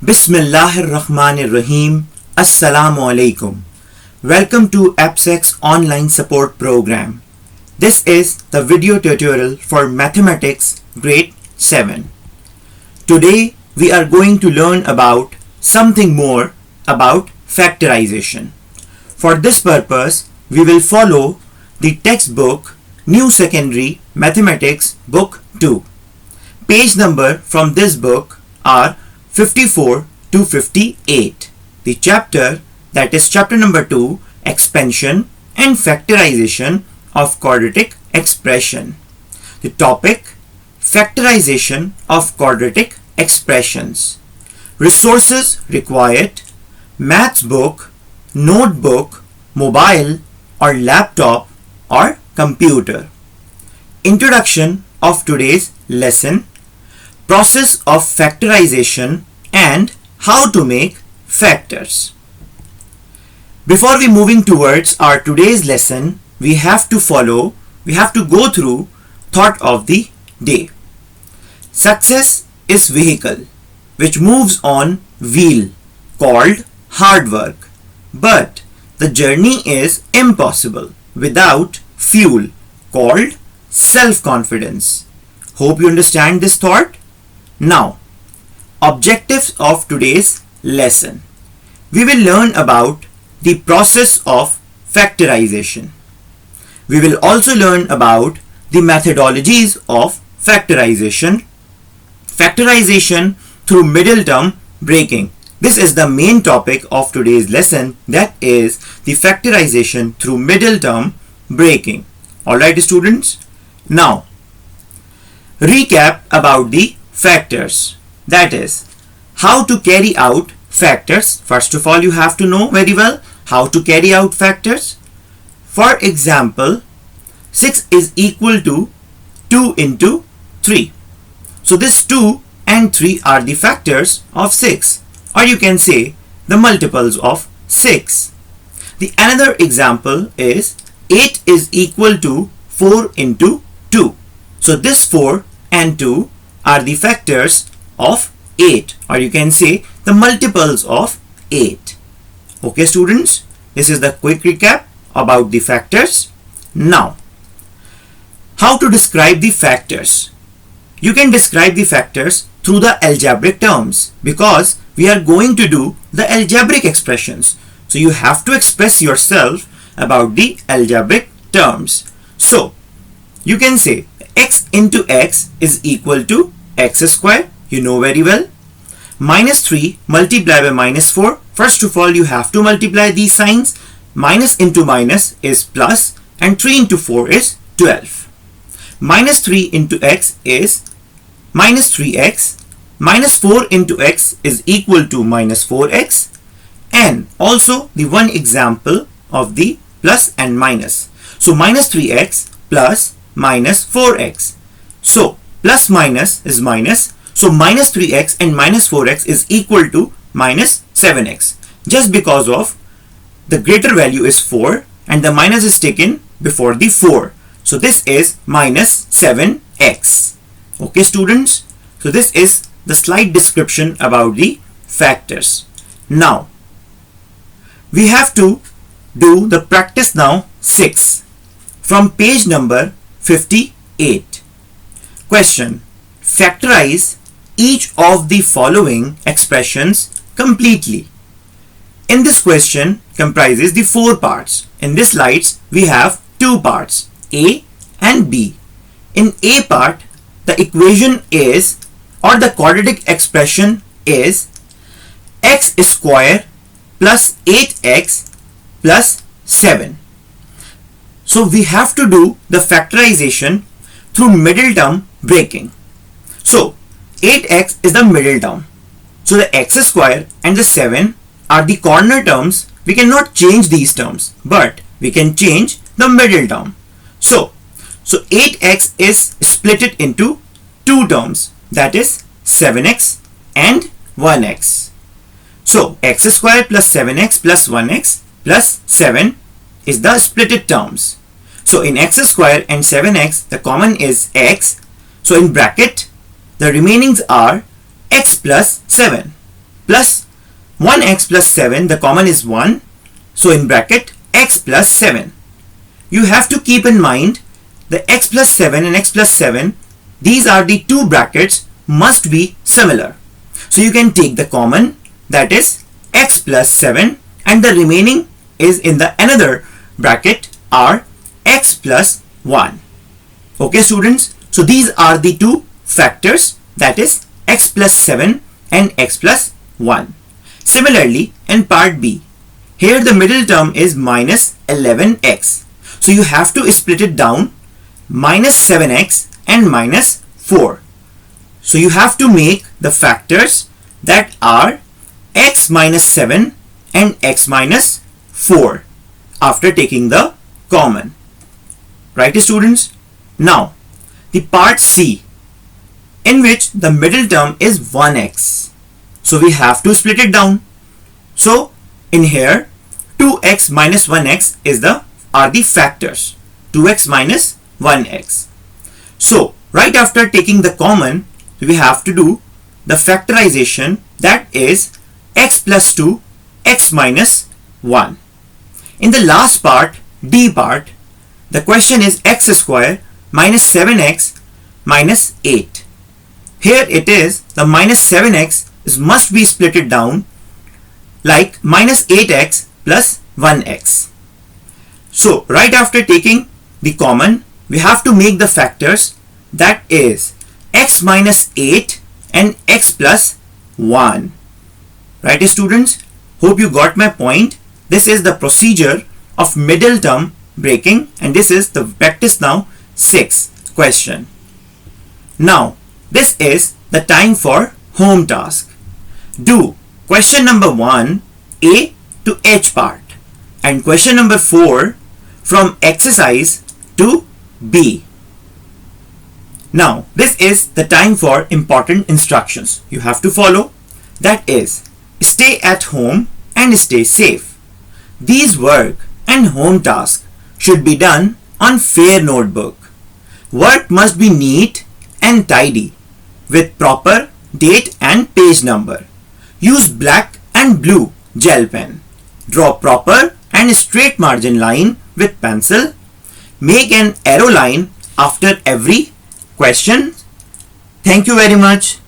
Bismillahirrahmanirrahim. Assalamu alaikum. Welcome to AppSec's online support program. This is the video tutorial for Mathematics Grade 7. Today we are going to learn about something more about factorization. For this purpose, we will follow the textbook New Secondary Mathematics Book 2. Page number from this book are 54 to 58. The chapter, that is chapter number 2, expansion and factorization of quadratic expression. The topic, factorization of quadratic expressions. Resources required, maths book, notebook, mobile or laptop or computer. Introduction of today's lesson, process of factorization and how to make factors. Before we moving towards our today's lesson, we have to go through thought of the day. Success is vehicle which moves on wheel called hard work, but the journey is impossible without fuel called self-confidence. Hope you understand this thought. Now, objectives of today's lesson. We will learn about the process of factorization. We will also learn about the methodologies of factorization. Factorization through middle term breaking. This is the main topic of today's lesson, that is the factorization through middle term breaking. Alright students, now recap about the factors, that is how to carry out factors. First of all, you have to know very well how to carry out factors. For example, 6 is equal to 2 into 3. So this 2 and 3 are the factors of 6, or you can say the multiples of 6. The another example is 8 is equal to 4 into 2. So this 4 and 2 are the factors of 8, or you can say the multiples of 8. Okay students, this is the quick recap about the factors. Now, how to describe the factors? You can describe the factors through the algebraic terms, because we are going to do the algebraic expressions. So you have to express yourself about the algebraic terms. So you can say x into x is equal to x square, you know very well. Minus 3 multiplied by minus 4. First of all, you have to multiply these signs. Minus into minus is plus and 3 into 4 is 12. Minus 3 into x is minus 3x. Minus 4 into x is equal to minus 4x. And also the one example of the plus and minus. So minus 3x plus minus 4x. So plus minus is minus. So minus 3x and minus 4x is equal to minus 7x. Just because of the greater value is 4 and the minus is taken before the 4. So this is minus 7x. Okay students. So this is the slide description about the factors. Now, we have to do the practice now 6 from page number 58. Question. Factorize each of the following expressions completely. In this question comprises the 4 parts. In this slides we have 2 parts, A and B. In A part, the equation is, or the quadratic expression is, x square plus 8x plus 7. So we have to do the factorization through middle term breaking. So 8x is the middle term. So the x square and the 7 are the corner terms. We cannot change these terms, but we can change the middle term. So 8x is split it into 2 terms, that is 7x and 1x. So x square plus 7x plus 1x plus 7 is the splitted terms. So in x square and 7x, the common is x. So in bracket, the remainings are x plus 7 plus 1x plus 7, the common is 1. So in bracket x plus 7. You have to keep in mind the x plus 7 and x plus 7, these are the two brackets, must be similar. So you can take the common, that is x plus 7, and the remaining is in the another bracket are x plus 1. Okay students, so these are the two factors, that is x plus 7 and x plus 1. Similarly, in part B, here the middle term is minus 11x. So you have to split it down, minus 7x and minus 4. So you have to make the factors that are x minus 7 and x minus 4 after taking the common. Right students? Now, the part C, in which the middle term is 1x. So we have to split it down. So in here 2x minus 1x are the factors. 2x minus 1x. So right after taking the common, we have to do the factorization, that is x plus 2, x minus 1. In the last part, D part, the question is x square minus 7x minus 8. Here it is, the minus 7x must be splitted down like minus 8x plus 1x. So right after taking the common, we have to make the factors, that is x minus 8 and x plus 1. Right students? Hope you got my point. This is the procedure of middle term breaking, and this is the practice now 6th question. Now this is the time for home task. Do question number 1 A to H part and question number 4 from exercise to B. Now this is the time for important instructions you have to follow, that is stay at home and stay safe. These work and home tasks should be done on fair notebook. Work must be neat and tidy with proper date and page number. Use black and blue gel pen. Draw proper and straight margin line with pencil. Make an arrow line after every question. Thank you very much.